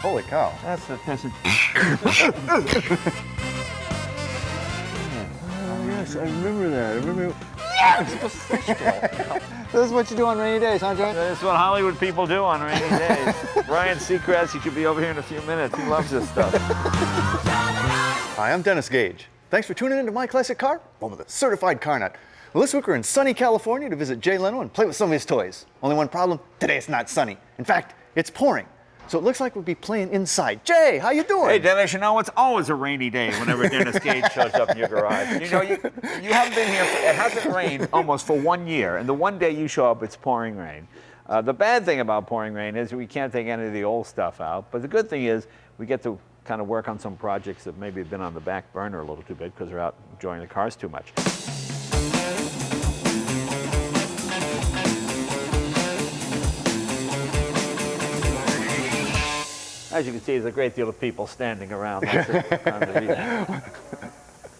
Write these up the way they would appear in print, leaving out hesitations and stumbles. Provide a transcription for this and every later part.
Holy cow. That's the pissing. Oh, yes, I remember that. I remember. This is what you do on rainy days, huh, Joe? That's what Hollywood people do on rainy days. Ryan Seacrest, he should be over here in a few minutes. He loves this stuff. Hi, I'm Dennis Gage. Thanks for tuning into My Classic Car, home of the certified car nut. Well, this week we're in sunny California to visit Jay Leno and play with some of his toys. Only one problem, today it's not sunny. In fact, it's pouring. So it looks like we'll be playing inside. Jay, how you doing? Hey, Dennis, you know, it's always a rainy day whenever Dennis Gage shows up in your garage. You know, you haven't been here, it hasn't rained almost for 1 year, and the one day you show up, it's pouring rain. The bad thing about pouring rain is we can't take any of the old stuff out, but the good thing is we get to kind of work on some projects that maybe have been on the back burner a little too bit because we're out enjoying the cars too much. As you can see, there's a great deal of people standing around.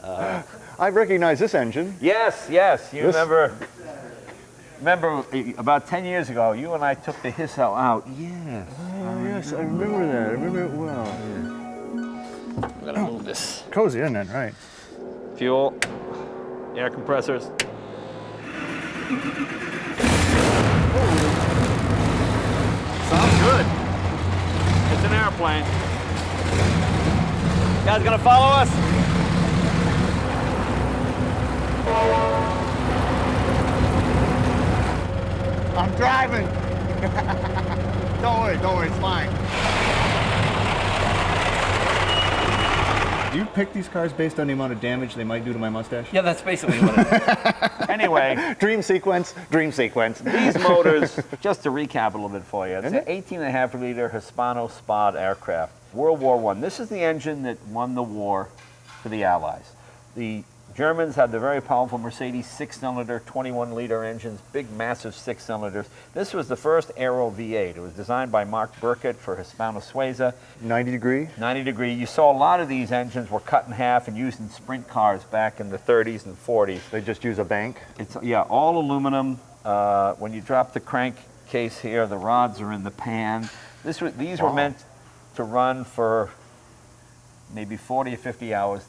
I recognize this engine. Yes. You remember about 10 years ago, you and I took the Hispano out. Yes. Oh, yes, I remember that. I remember it well. I'm gonna move this. Cozy, isn't it? Right. Fuel, air compressors. Sounds good. It's an airplane. You guys gonna follow us? I'm driving. Don't worry, it's fine. Do you pick these cars based on the amount of damage they might do to my mustache? Yeah, that's basically what it is. Anyway. Dream sequence. These motors, just to recap a little bit for you, it's an 18.5 liter Hispano Suiza aircraft, World War I. This is the engine that won the war for the Allies. The Germans had the very powerful Mercedes 6-cylinder, 21-liter engines, big, massive 6 cylinders. This was the first Aero V8. It was designed by Mark Burkett for Hispano Suiza. 90 degree? 90 degree. You saw a lot of these engines were cut in half and used in sprint cars back in the 30s and 40s. They just use a bank? It's, yeah, all aluminum. When you drop the crankcase here, the rods are in the pan. These were meant to run for maybe 40 or 50 hours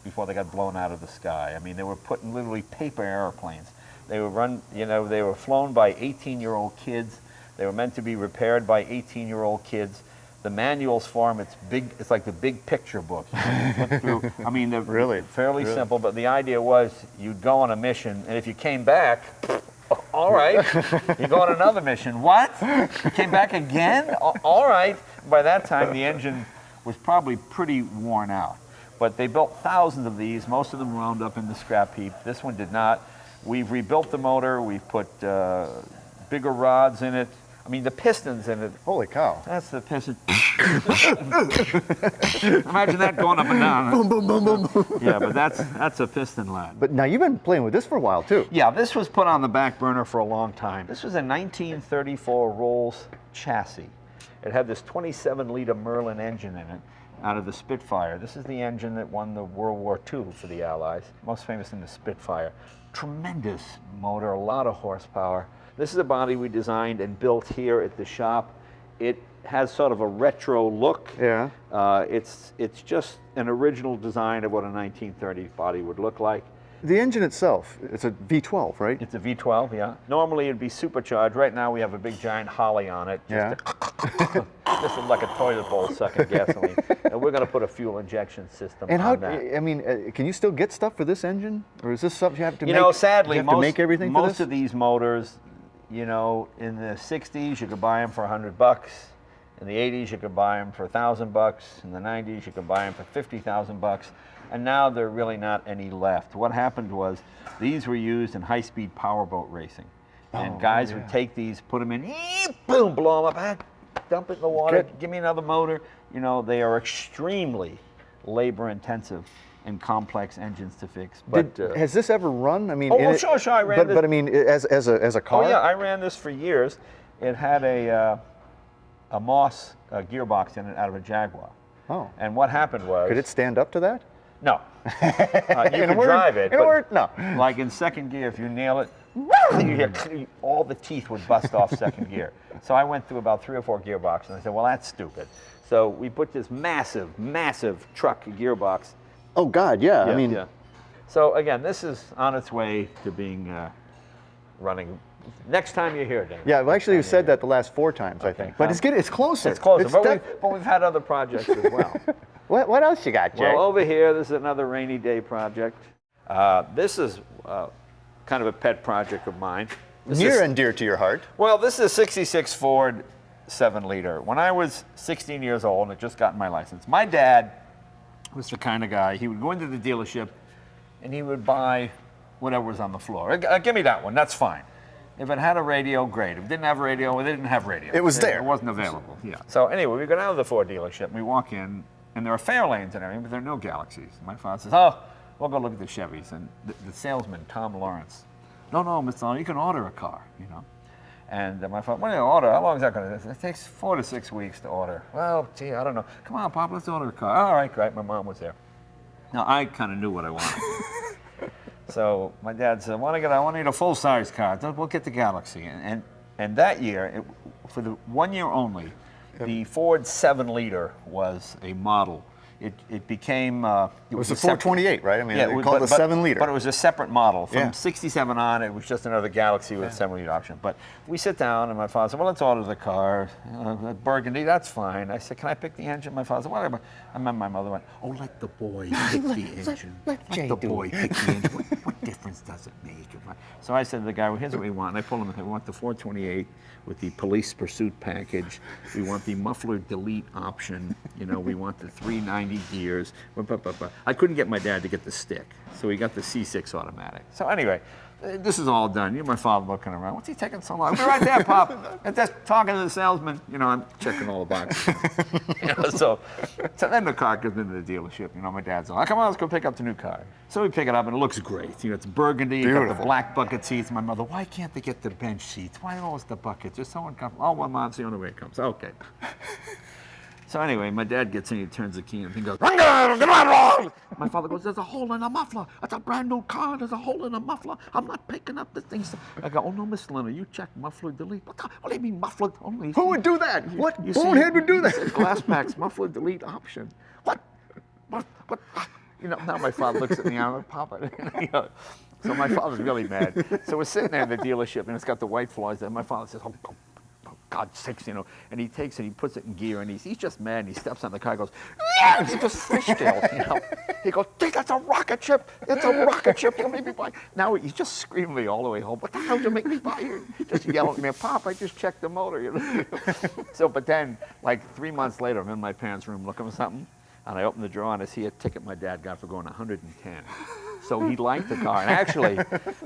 before they got blown out of the sky. I mean, they were put in literally paper airplanes. They were they were flown by 18-year-old kids. They were meant to be repaired by 18-year-old kids. The manuals for them, it's like the big picture book. You flip through. I mean, they're really fairly simple, but the idea was you'd go on a mission, and if you came back, all right, you go on another mission. What? You came back again? All right. By that time, the engine was probably pretty worn out. But they built thousands of these. Most of them wound up in the scrap heap. This one did not. We've rebuilt the motor. We've put bigger rods in it. I mean, the pistons in it. Holy cow. That's the piston. Imagine that going up and down. Boom, boom, boom, boom, boom. Yeah, but that's a piston lad. But now you've been playing with this for a while, too. Yeah, this was put on the back burner for a long time. This was a 1934 Rolls chassis. It had this 27-liter Merlin engine in it, out of the Spitfire. This is the engine that won the World War II for the Allies, most famous in the Spitfire. Tremendous motor, a lot of horsepower. This is a body we designed and built here at the shop. It has sort of a retro look. Yeah. It's just an original design of what a 1930s body would look like. The engine itself, it's a V12, right? It's a V12, yeah. Normally it'd be supercharged. Right now we have a big giant Holly on it. This is like a toilet bowl sucking gasoline. And we're going to put a fuel injection system on that. I mean, can you still get stuff for this engine? Or is this something you have to make? You know, sadly, you have to make everything for this? Most of these motors, you know, in the 60s you could buy them for $100. In the 80s you could buy them for $1,000. In the 90s you could buy them for $50,000. And now there are really not any left. What happened was these were used in high-speed powerboat racing. And guys would take these, put them in, boom, blow them up, dump it in the water, give me another motor. You know, they are extremely labor-intensive and complex engines to fix. But has this ever run? I mean, sure, I ran this. But I mean, as a car? Oh yeah, I ran this for years. It had a Moss gearbox in it out of a Jaguar. Oh. And what happened was... Could it stand up to that? No. You can drive it, but no. Like in second gear, if you nail it, you hear all the teeth would bust off second gear. So I went through about 3 or 4 gearboxes, and I said, well, that's stupid. So we put this massive, massive truck gearbox. Oh God, yeah. I mean, yeah. So again, this is on its way to being running. Next time you're here, Dave. yeah. Well, actually, you said that the last 4 times, I think. But it's closer. It's closer, It's but we've had other projects as well. what else you got, Jay? Well, over here, this is another rainy day project. This is kind of a pet project of mine. Near and dear to your heart. Well, this is a 66 Ford 7-liter. When I was 16 years old and had just gotten my license, my dad was the kind of guy, he would go into the dealership and he would buy whatever was on the floor. Give me that one, that's fine. If it had a radio, great. If it didn't have a radio, well, they didn't have radio. It was there. It wasn't available, yeah. So anyway, we go down to the Ford dealership and we walk in and there are Fairlanes and everything, but there are no Galaxies. My father says, oh, we'll go look at the Chevys. And the salesman, Tom Lawrence, no, Mr. Lawrence, you can order a car, you know. And my father, when do you order? How long is that going to take? It takes 4 to 6 weeks to order. Well, gee, I don't know. Come on, Pop, let's order a car. All right, great. My mom was there. Now, I kind of knew what I wanted. So my dad said, I want to get a full-size car. We'll get the Galaxy. And that year, for the 1 year only, the Ford 7-liter was a model. It became... it was a 428, right? I mean, yeah, they called it a 7-liter. But it was a separate model. From Yeah. 67 on, it was just another Galaxy with a 7-liter option. But we sit down, and my father said, well, let's order the car. Burgundy, that's fine. I said, can I pick the engine? My father said, whatever. I remember my mother went, oh, let the boy pick the engine. Let the boy pick the engine. What difference does it make? So I said to the guy, well, here's what we want. And I pulled him and said, we want the 428 with the police pursuit package. We want the muffler delete option. You know, we want the 390 gears. I couldn't get my dad to get the stick, so he got the C6 automatic. So anyway, this is all done. You know, my father looking around. What's he taking so long? We're right there, Pop. And just talking to the salesman. You know, I'm checking all the boxes. You know, so then the car comes into the dealership. You know, my dad's like, come on, let's go pick up the new car. So we pick it up, and it looks great. You know, it's burgundy. You got the black bucket seats. My mother, why can't they get the bench seats? Why always the buckets? Just someone comes. Oh, well, Mom's the only way it comes. Okay. So anyway, my dad gets in, he turns the key, and he goes, my father goes, there's a hole in the muffler. It's a brand new car. There's a hole in the muffler. I'm not picking up the things. I go, oh, no, Mr. Leno, you check muffler delete. What do you mean muffler only? Who would do that? What bonehead would do that? Glass packs, muffler delete option. What? You know, now my father looks at me, I'm like, Papa. You know, so my father's really mad. So we're sitting there in the dealership, and it's got the white floors, and my father says, oh, God's sakes, you know, and he takes it, he puts it in gear, and he's just mad, and he steps on the car, and goes, yeah! He just fishtails, you know. He goes, Dick, that's a rocket ship. It's a rocket ship. You made me buy. Now he's just screaming me all the way home. What the hell did you make me buy? Just yelling at me, Pop, I just checked the motor. You know? So, but then, like 3 months later, I'm in my parents' room looking for something, and I open the drawer, and I see a ticket my dad got for going 110. So he liked the car, and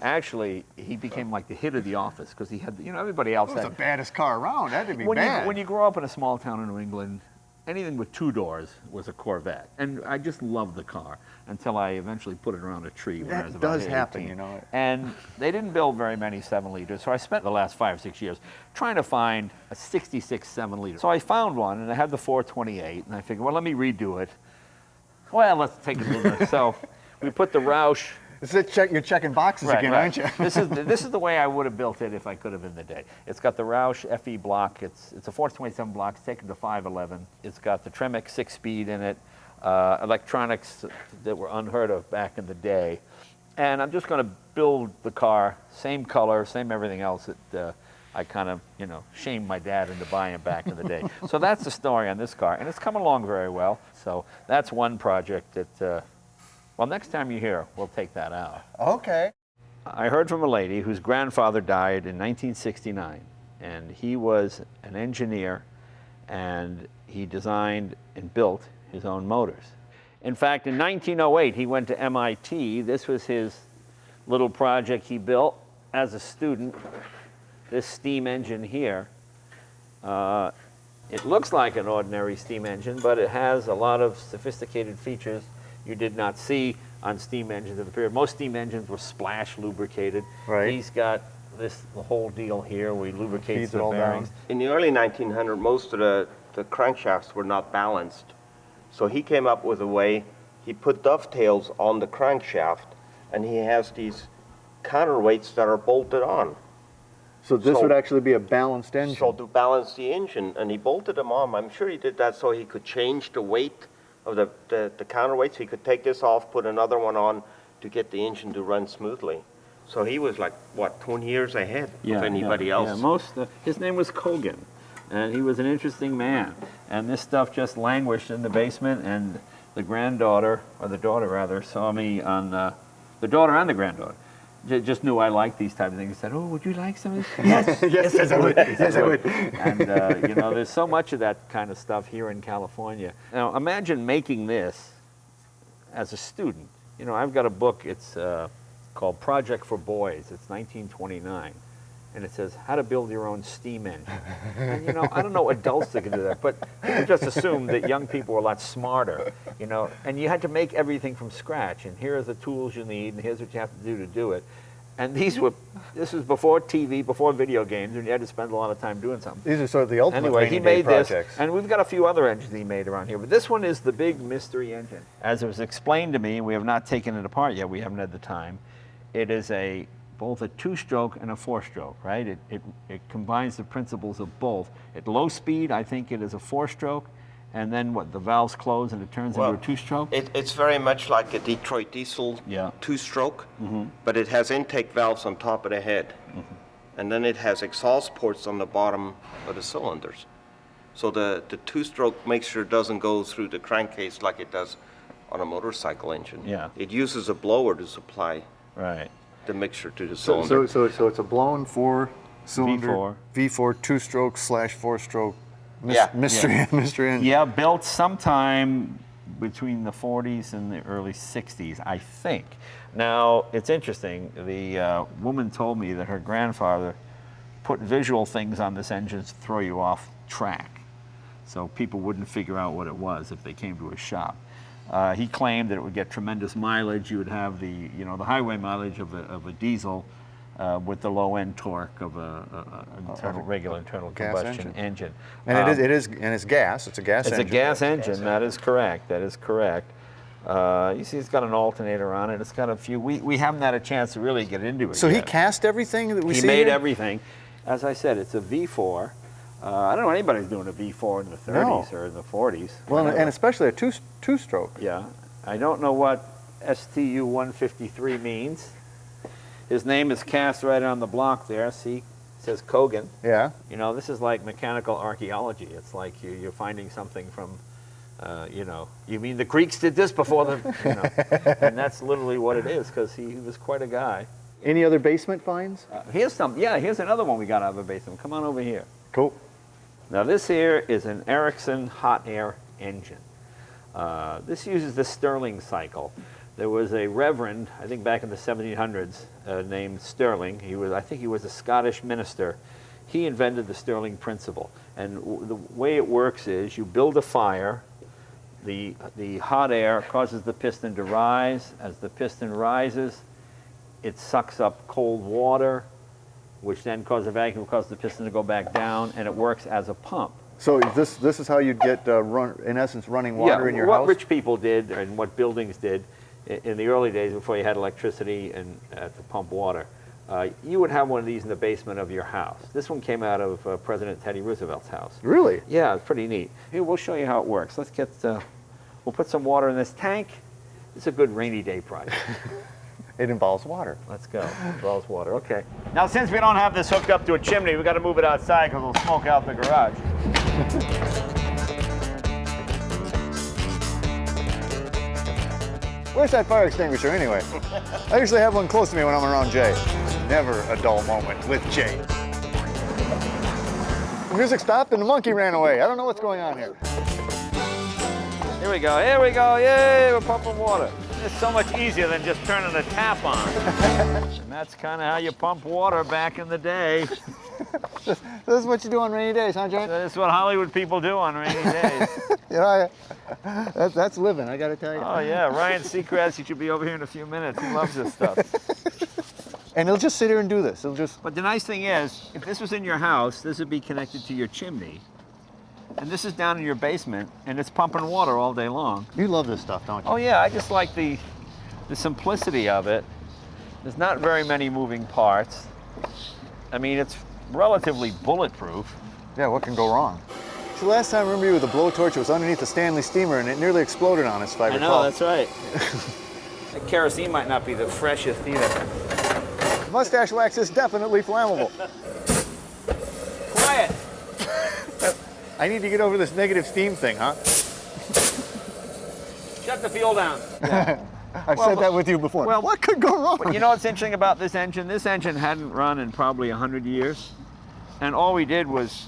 actually, he became like the hit of the office because he had, you know, everybody else It was had. the baddest car around. That had to be When bad. you grow up in a small town in New England, anything with 2 doors was a Corvette, and I just loved the car until I eventually put it around a tree when I was That about does 18. happen, you know. And they didn't build very many 7-liters, so I spent the last 5 or 6 years trying to find a 66 7-liter. So I found one, and I had the 428, and I figured, well, let me redo it. Well, let's take it a little bit. So we put the Roush. You're checking boxes again, aren't you? this is the way I would have built it if I could have in the day. It's got the Roush FE block. It's a 427 block. It's taken to 511. It's got the Tremec 6-speed in it, electronics that were unheard of back in the day. And I'm just going to build the car, same color, same everything else that I kind of, you know, shamed my dad into buying back in the day. So that's the story on this car, and it's come along very well. So that's one project that, well, next time you're here, we'll take that out. Okay. I heard from a lady whose grandfather died in 1969, and he was an engineer, and he designed and built his own motors. In fact, in 1908, he went to MIT. This was his little project he built as a student. This steam engine here, it looks like an ordinary steam engine, but it has a lot of sophisticated features you did not see on steam engines of the period. Most steam engines were splash lubricated. Right. He's got the whole deal here. We lubricate Feeds it the all bearings. down. In the early 1900s, most of the crankshafts were not balanced. So he came up with a way, he put dovetails on the crankshaft, and he has these counterweights that are bolted on. So this So- would actually be a balanced engine. So to balance the engine, and he bolted them on. I'm sure he did that so he could change the weight of the counterweight. So he could take this off, put another one on to get the engine to run smoothly. So he was like, what, 20 years ahead of anybody else? Yeah, his name was Coggins, and he was an interesting man. And this stuff just languished in the basement, and the granddaughter, or the daughter rather, saw me on, the daughter and the granddaughter, just knew I liked these type of things. He said, "Oh, would you like some of this?" Yes, yes, I would. Yes, I would. And you know, there's so much of that kind of stuff here in California. Now, imagine making this as a student. You know, I've got a book. It's called Project for Boys. It's 1929, and it says how to build your own steam engine. And you know, I don't know adults that can do that, but people just assumed that young people were a lot smarter. You know, and you had to make everything from scratch. And here are the tools you need, and here's what you have to do it. And this was before TV, before video games, and you had to spend a lot of time doing something. These are sort of the ultimate Anyway, he rainy day made this, projects. and we've got a few other engines he made around here, but this one is the big mystery engine. As it was explained to me, we have not taken it apart yet, we haven't had the time. It is both a two-stroke and a four-stroke, right? It combines the principles of both. At low speed, I think it is a four-stroke, and then the valves close and it turns into a two-stroke? It's very much like a Detroit diesel two-stroke, but it has intake valves on top of the head. And then it has exhaust ports on the bottom of the cylinders. So the two-stroke makes sure it doesn't go through the crankcase like it does on a motorcycle engine. Yeah. It uses a blower to supply Right. the mixture to the cylinder. So it's a blown four-cylinder V4 two-stroke / four-stroke mystery engine. Yeah, built sometime between the 40s and the early 60s, I think. Now, it's interesting. The woman told me that her grandfather put visual things on this engine to throw you off track, so people wouldn't figure out what it was if they came to his shop. He claimed that it would get tremendous mileage. You would have the highway mileage of a diesel with the low end torque of regular internal combustion engine. And it's gas. It's a gas engine. It's a gas engine. That is correct. That is correct. You see, it's got an alternator on it. It's got a few. We haven't had a chance to really get into it. So yet. he cast everything that we see. He made here? everything. As I said, it's a V4. I don't know anybody's doing a V4 in the 30s or the 40s. Well, and especially a two-stroke. Yeah. I don't know what STU 153 means. His name is cast right on the block there. See, it says Coggins. Yeah. You know, this is like mechanical archaeology. It's like you're finding something from, you mean the Greeks did this before and that's literally what it is, because he was quite a guy. Any other basement finds? Here's another one we got out of a basement. Come on over here. Cool. Now this here is an Ericsson hot air engine. This uses the Stirling cycle. There was a reverend, I think back in the 1700s, named Stirling. I think he was a Scottish minister. He invented the Stirling principle. And the way it works is you build a fire, the hot air causes the piston to rise. As the piston rises, it sucks up cold water, which then causes a vacuum, causes the piston to go back down, and it works as a pump. So this is how you'd get, in essence, running water in your house? What rich people did and what buildings did in the early days before you had electricity and to pump water. You would have one of these in the basement of your house. This one came out of President Teddy Roosevelt's house. Really? Yeah, it's pretty neat. Here, we'll show you how it works. Let's we'll put some water in this tank. It's a good rainy day project. It involves water. Let's go. It involves water. Okay. Now, since we don't have this hooked up to a chimney, we've got to move it outside because it'll smoke out the garage. Where's that fire extinguisher anyway? I usually have one close to me when I'm around Jay. Never a dull moment with Jay. The music stopped and the monkey ran away. I don't know what's going on here. Here we go. Here we go. Yay, we're pumping water. It's so much easier than just turning the tap on. And that's kind of how you pump water back in the day. This is what you do on rainy days, huh, Jay? That's what Hollywood people do on rainy days. You know, that's living, I gotta tell you. Oh yeah, Ryan Seacrest, he should be over here in a few minutes. He loves this stuff. And he'll just sit here and do this. He'll just. But the nice thing is, if this was in your house, this would be connected to your chimney. And this is down in your basement, and it's pumping water all day long. You love this stuff, don't you? Oh yeah, I just like the simplicity of it. There's not very many moving parts. I mean, it's relatively bulletproof. Yeah, what can go wrong? So last time I remember you with a blowtorch was underneath the Stanley steamer and it nearly exploded on us, if I recall. that's right. The kerosene might not be the freshest either. Mustache wax is definitely flammable. Quiet. I need to get over this negative steam thing, huh? Shut the fuel down. I've said that with you before. well, what could go wrong? But you know what's interesting about this engine? This engine hadn't run in probably 100 years. And all we did was,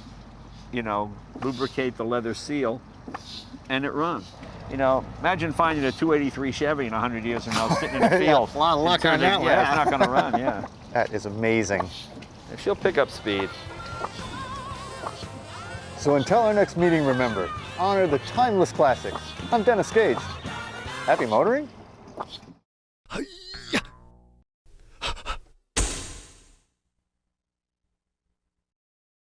you know, lubricate the leather seal, and it runs. You know, imagine finding a 283 Chevy in 100 years from now sitting in a field. A lot of luck on that one. Yeah, it's not going to run, yeah. That is amazing. She'll pick up speed. So until our next meeting, remember, honor the timeless classics. I'm Dennis Gage. Happy motoring? Hi.